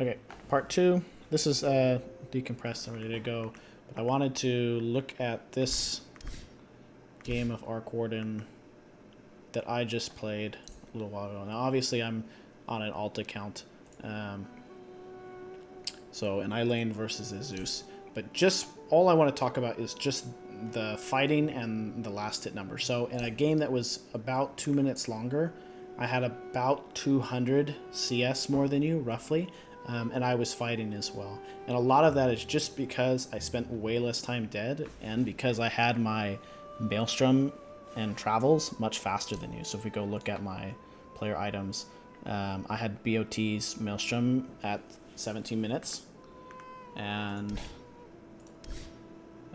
Okay, part 2. This is decompressed and ready to go. But I wanted to look at this game of Warden that I just played a little while ago. Now, obviously, I'm on an alt account. And I laned versus Zeus. But just all I want to talk about is just the fighting and the last hit number. So in a game that was about 2 minutes longer, I had about 200 CS more than you, roughly. And I was fighting as well. And a lot of that is just because I spent way less time dead and because I had my Maelstrom and travels much faster than you. So if we go look at my player items, I had BOT's Maelstrom at 17 minutes. And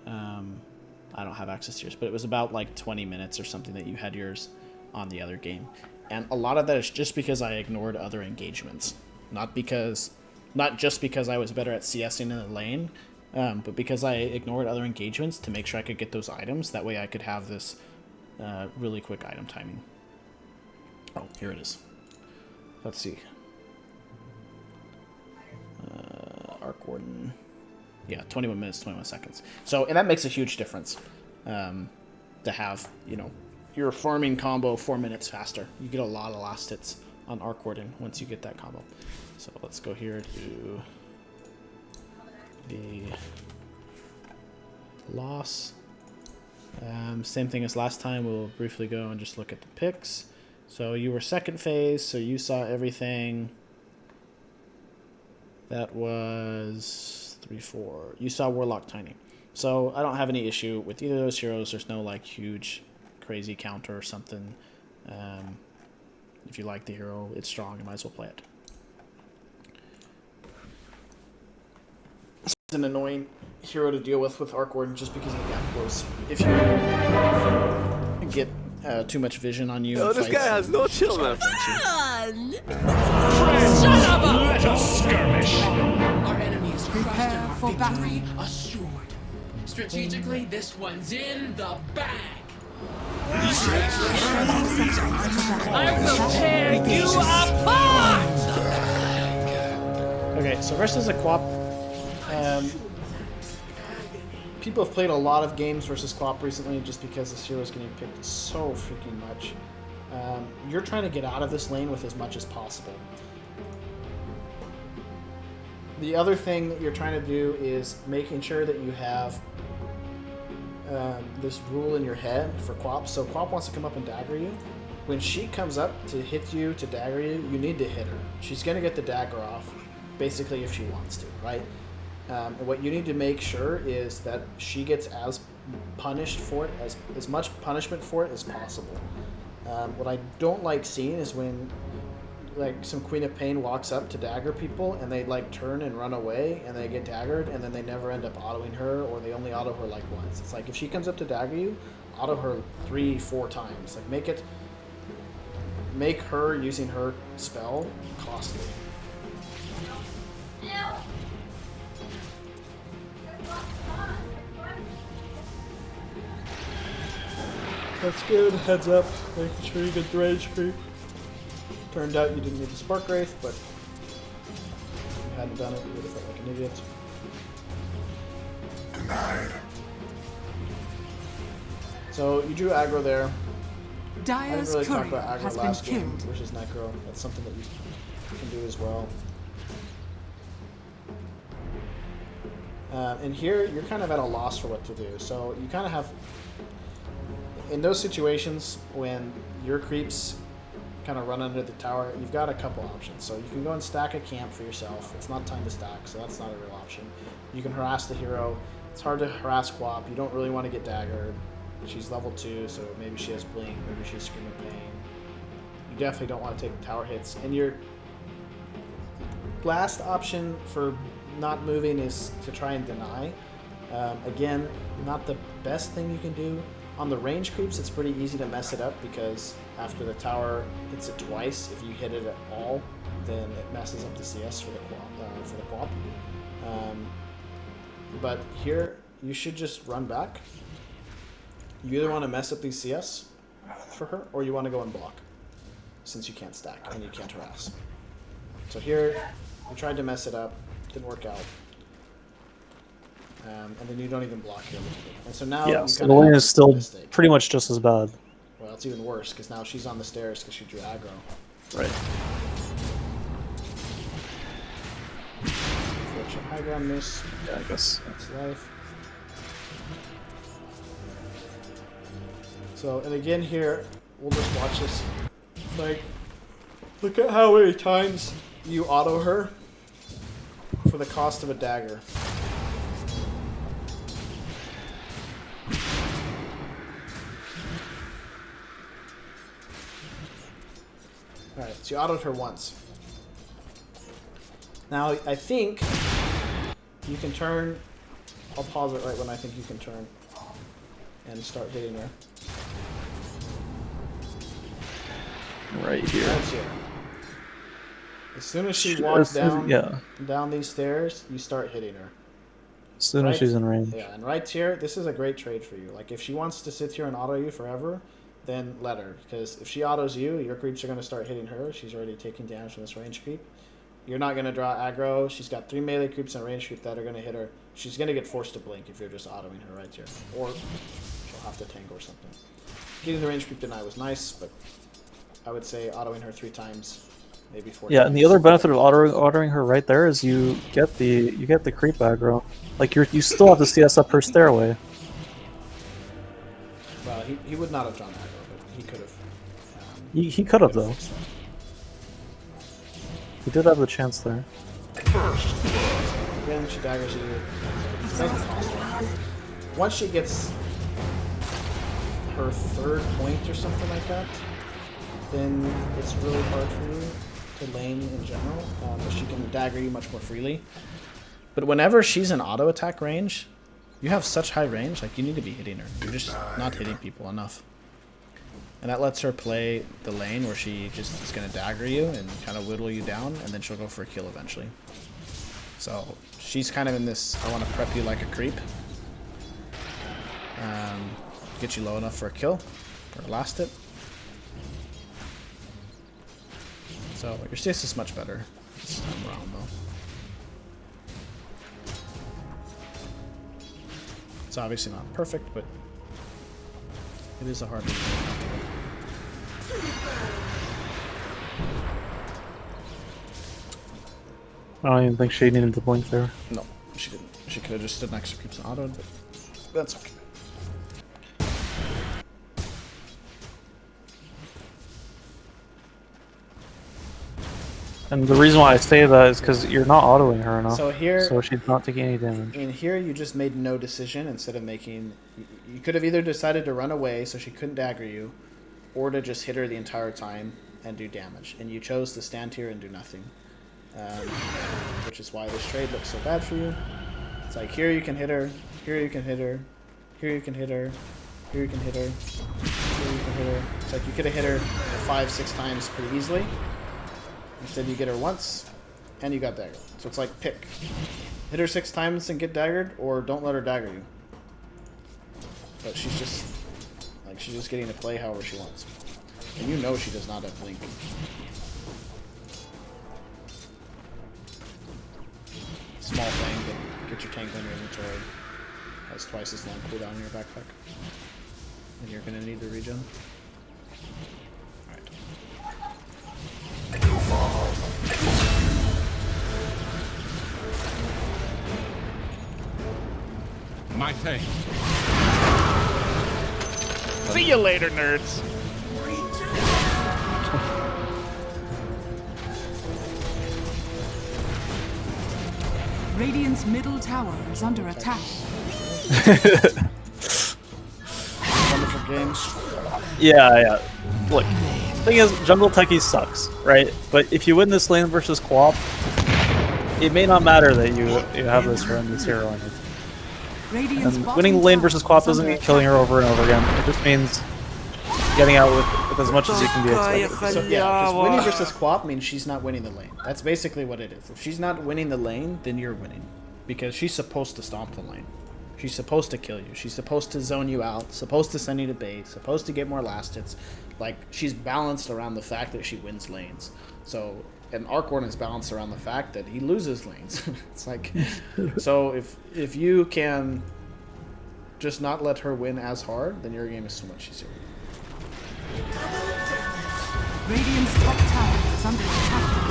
I don't have access to yours, but it was about like 20 minutes or something that you had yours on the other game. And a lot of that is just because I ignored other engagements. Not just because I was better at CSing in the lane, but because I ignored other engagements to make sure I could get those items. That way I could have this really quick item timing. Oh, here it is. Let's see. Warden. Yeah, 21 minutes, 21 seconds. So, and that makes a huge difference to have, you know, your farming combo 4 minutes faster. You get a lot of last hits on Warden once you get that combo. So let's go here to the loss. Same thing as last time. We'll briefly go and just look at the picks. So you were second phase, so you saw everything. That was 3, 4. You saw Warlock Tiny. So I don't have any issue with either of those heroes. There's no like huge crazy counter or something. If you like the hero, it's strong, you might as well play it. It's an annoying hero to deal with Warden just because of the gap close. If you get too much vision on you. Oh, this guy has no chill, man. Friends, Let us skirmish. our enemy is crushed and our for victory assured. Strategically, this one's in the bag. I will tear you apart! Okay, so versus a Quap, people have played a lot of games versus Quap recently just because this hero is getting picked so freaking much. You're trying to get out of this lane with as much as possible. The other thing that you're trying to do is making sure that you have this rule in your head for Quap. So Quap wants to come up and dagger you. When she comes up to hit you, to dagger you, you need to hit her. She's going to get the dagger off, basically, if she wants to, right? And what you need to make sure is that she gets as punished for it, as much punishment for it as possible. What I don't like seeing is when like some Queen of Pain walks up to dagger people and they like turn and run away and they get daggered and then they never end up autoing her, or they only auto her like once. It's like if she comes up to dagger you, auto her 3, 4 times. Like make her using her spell costly. That's good. Heads up. Making sure you get the rage creep. Turned out you didn't need the Spark Wraith, but if you hadn't done it, you would have felt like an idiot. Denied. So you drew aggro there. I didn't Dire's really talk courier about has aggro been last game killed. versus Necro. That's something that you can do as well. And here, you're kind of at a loss for what to do. So you kind of have, in those situations when your creeps kind of run under the tower, you've got a couple options. So you can go and stack a camp for yourself. It's not time to stack, so that's not a real option. You can harass the hero. It's hard to harass Quap. You don't really want to get daggered. She's level 2, so maybe she has blink, maybe she's Scream of Pain. You definitely don't want to take tower hits. And your last option for not moving is to try and deny. Again, not the best thing you can do. On the range creeps, it's pretty easy to mess it up because after the tower hits it twice, if you hit it at all, then it messes up the CS for the Quap. But here, you should just run back. You either want to mess up these CS for her, or you want to go and block, since you can't stack and you can't harass. So here, You tried to mess it up, didn't work out. And then you don't even block here. And so now Yeah, you so kind the of lane have is a still mistake. pretty much just as bad. Well, it's even worse because now she's on the stairs because she drew aggro. Right. Fortune high ground miss. Yeah, I guess. That's life. So, and again here, we'll just watch this. Like, look at how many times you auto her for the cost of a dagger. Alright, so you autoed her once. Now, I think you can turn. I'll pause it right when I think you can turn and start hitting her. Right here. That's here. As soon as she walks down, yeah. down these stairs, you start hitting her. As soon as she's in range. Yeah, and right here, this is a great trade for you. Like, if she wants to sit here and auto you forever, then let her. Because if she autos you, your creeps are going to start hitting her. She's already taking damage from this range creep. You're not going to draw aggro. She's got 3 melee creeps and range creep that are going to hit her. She's going to get forced to blink if you're just autoing her right here. Or she'll have to tango or something. Getting the range creep deny was nice, but I would say autoing her 3 times, maybe 4 times. Yeah, and the other benefit of autoing her right there is you get the creep aggro. Like you still have the CS up her stairway. Well, he would not have drawn aggro, but he could have. He could have though. He did have the chance there. Again, she daggers you. It doesn't cost her. Once she gets her 3rd point or something like that, then it's really hard for you to lane in general. But she can dagger you much more freely. But whenever she's in auto attack range, you have such high range, like you need to be hitting her. You're just not hitting people enough. And that lets her play the lane where she just is going to dagger you and kind of whittle you down, and then she'll go for a kill eventually. So she's kind of in this, I want to prep you like a creep. Get you low enough for a kill, or last it. So your CS is much better this time around though. It's obviously not perfect, but it is a hard one. I don't even think she needed to blink there. No, she didn't. She could have just stood next to creeps and autoed, but that's okay. And the reason why I say that is because you're not autoing her enough. So here, so she's not taking any damage. in here, you just made no decision instead of making. You could have either decided to run away so she couldn't dagger you, or to just hit her the entire time and do damage. And you chose to stand here and do nothing, which is why this trade looks so bad for you. It's like here you can hit her, here you can hit her, here you can hit her, here you can hit her, here you can hit her. It's like you could have hit her 5-6 times pretty easily. Instead, you get her once, and you got daggered. So it's like, pick. Hit her 6 times and get daggered, or don't let her dagger you. But she's just getting to play however she wants. And you know she does not have blink. Small thing, but get your tank on your inventory. Has twice as long cooldown in your backpack. And you're gonna need the regen. My thing. See you later, nerds. Radiant's middle tower is under attack. Wonderful games. Yeah. Look, thing is, jungle techie sucks, right? But if you win this lane versus Quap, it may not matter that you have this run, this hero on it. And winning the lane versus Quap doesn't mean killing her over and over again. It just means getting out with as much as you can be expected. So yeah, if winning versus Quap means she's not winning the lane. That's basically what it is. If she's not winning the lane, then you're winning. Because she's supposed to stomp the lane. She's supposed to kill you. She's supposed to zone you out, supposed to send you to bait, supposed to get more last hits. Like, she's balanced around the fact that she wins lanes. So and Arc Warden is balanced around the fact that he loses lanes. It's like, so if you can just not let her win as hard, then your game is so much easier. Radiant's top tower is under attack.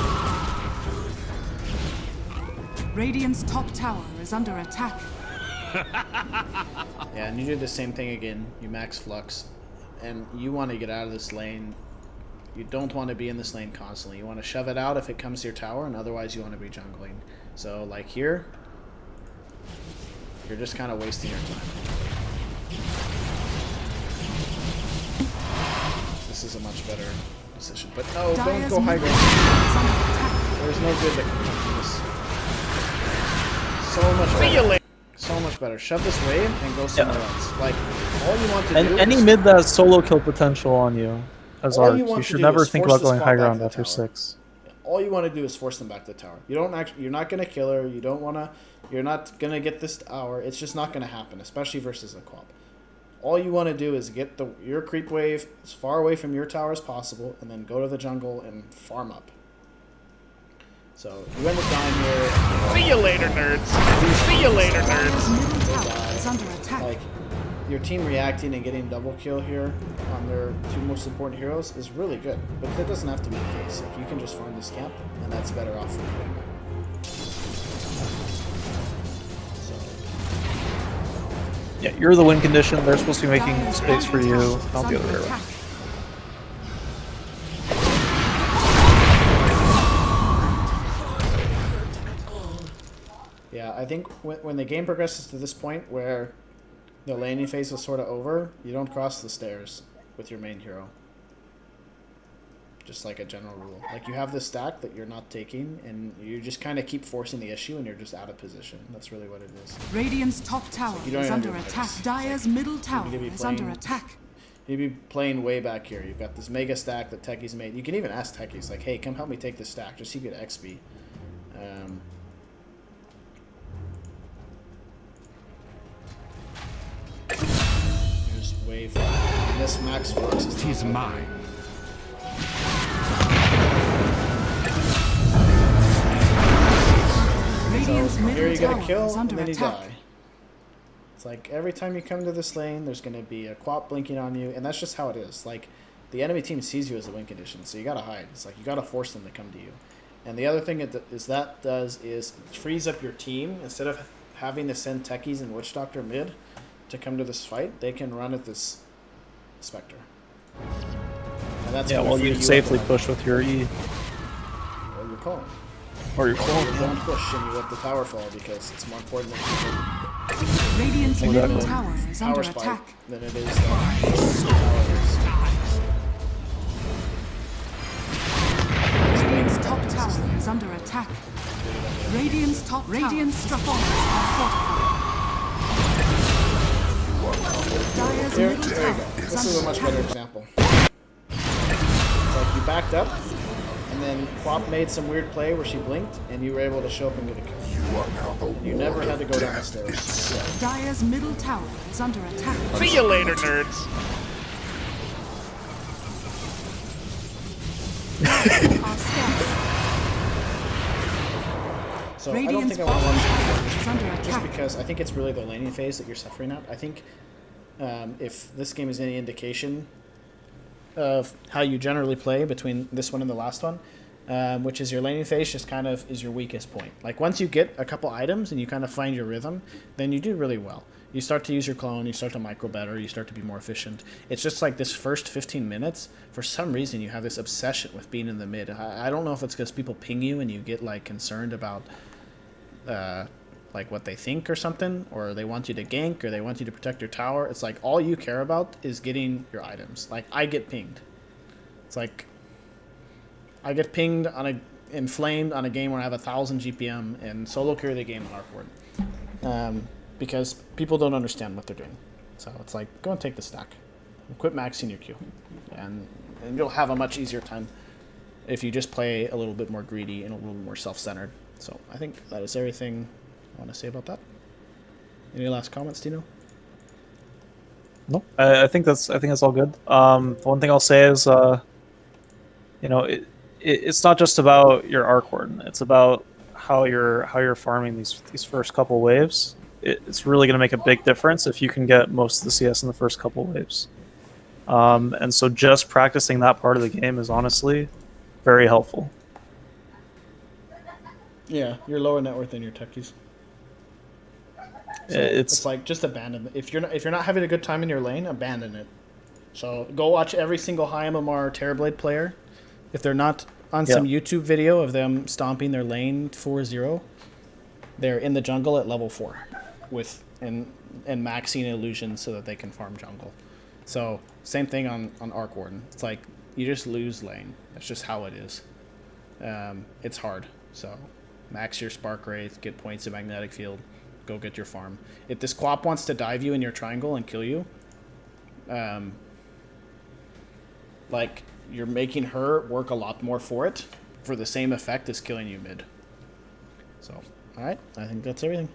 Radiant's top tower is under attack. Yeah, and you do the same thing again. You max flux, and you want to get out of this lane. You don't want to be in this lane constantly. You want to shove it out if it comes to your tower, and otherwise you want to be jungling. So, like here, you're just kind of wasting your time. This is a much better decision. But no, don't go high ground. There's no good that can come from this. So much better. So much better. Shove this wave and go somewhere else. Like, all you want to do Any is... mid that has solo kill potential on you as All Arc, you you want to should do never is think force about this going squad high back ground to the after tower. 6. All you want to do is force them back to the tower. You don't actually, you're not gonna kill her. You don't wanna. You're not gonna get this tower. It's just not gonna happen, especially versus a Quap. All you want to do is get your creep wave as far away from your tower as possible, and then go to the jungle and farm up. So you end up dying here. See you later, nerds. See you later, nerds. Middle tower is under attack. Like, your team reacting and getting double kill here on their two most important heroes is really good, but that doesn't have to be the case. Like, you can just farm this camp, and that's better off for you. So, Yeah, you're the win condition. They're supposed to be making space for you, not the other way around. yeah, I think when the game progresses to this point where the laning phase is sort of over, you don't cross the stairs with your main hero. Just like a general rule. Like, you have this stack that you're not taking, and you just kind of keep forcing the issue, and you're just out of position. That's really what it is. Radiant's top tower You don't is even under have attack. your Dire's middle tower could be is under playing- attack. You'd be playing way back here. You've got this mega stack that Techie's made. You can even ask Techie's, like, hey, come help me take this stack, just so you get XP. Here's wave. And this max flux is Tis mine. Radiant's here middle you get a tower kill, is and under then you attack. die. It's like every time you come to this lane, there's going to be a Quap blinking on you, and that's just how it is. Like, the enemy team sees you as a win condition, so you got to hide. It's like you got to force them to come to you. And the other thing that does is it frees up your team. Instead of having to send Techies and Witch Doctor mid to come to this fight, they can run at this Spectre. And that's Yeah, gonna well, free you up safely a lot. push with your E. Or your clone. Or your Or clone. you don't push and you let the tower fall because it's more important than people Radiant's Like middle that tower is under power spike attack. than it is the tower is. Radiant's top tower is under attack. Radiant's top Radiant's structures are fortified. Dire's Here, middle there you tower go. is This is a under much attack. better example. It's like you backed up, and then Quap made some weird play where she blinked, and you were able to show up and get a kill. You never had to go down the stairs. Dire's middle tower is under attack. See you later, nerds. Are scattered. So I don't Radiant's think I want to bottom watch tower is under just attack. because I think it's really the laning phase that you're suffering at. I think if this game is any indication of how you generally play between this one and the last one, which is your laning phase just kind of is your weakest point. Like, once you get a couple items and you kind of find your rhythm, then you do really well. You start to use your clone, you start to micro better, you start to be more efficient. It's just like this first 15 minutes, for some reason you have this obsession with being in the mid. I don't know if it's because people ping you and you get like concerned about like what they think or something, or they want you to gank, or they want you to protect your tower. It's like all you care about is getting your items. Like, I get pinged. It's like I get pinged on inflamed on a game where I have 1,000 GPM and solo carry the game on Arc because people don't understand what they're doing. So it's like, go and take the stack, and quit maxing your Q, and you'll have a much easier time if you just play a little bit more greedy and a little more self-centered. So I think that is everything I want to say about that. Any last comments, Tino? No, I think that's all good. The one thing I'll say is, you know, it's not just about your Arc Warden. It's about how you're farming these first couple waves. It's really going to make a big difference if you can get most of the CS in the first couple waves. And so just practicing that part of the game is honestly very helpful. Yeah, you're lower net worth than your techies. So it's like just abandon it. If you're not having a good time in your lane, abandon it. So go watch every single high MMR Terrorblade player. If they're not on some YouTube video of them stomping their lane 4-0, they're in the jungle at level 4 with and maxing illusions so that they can farm jungle. So same thing on Arc Warden. It's like you just lose lane. That's just how it is. It's hard. So max your Spark Wraith, get points of Magnetic Field, go get your farm. If this Quap wants to dive you in your triangle and kill you, like you're making her work a lot more for it for the same effect as killing you mid. So, alright, I think that's everything.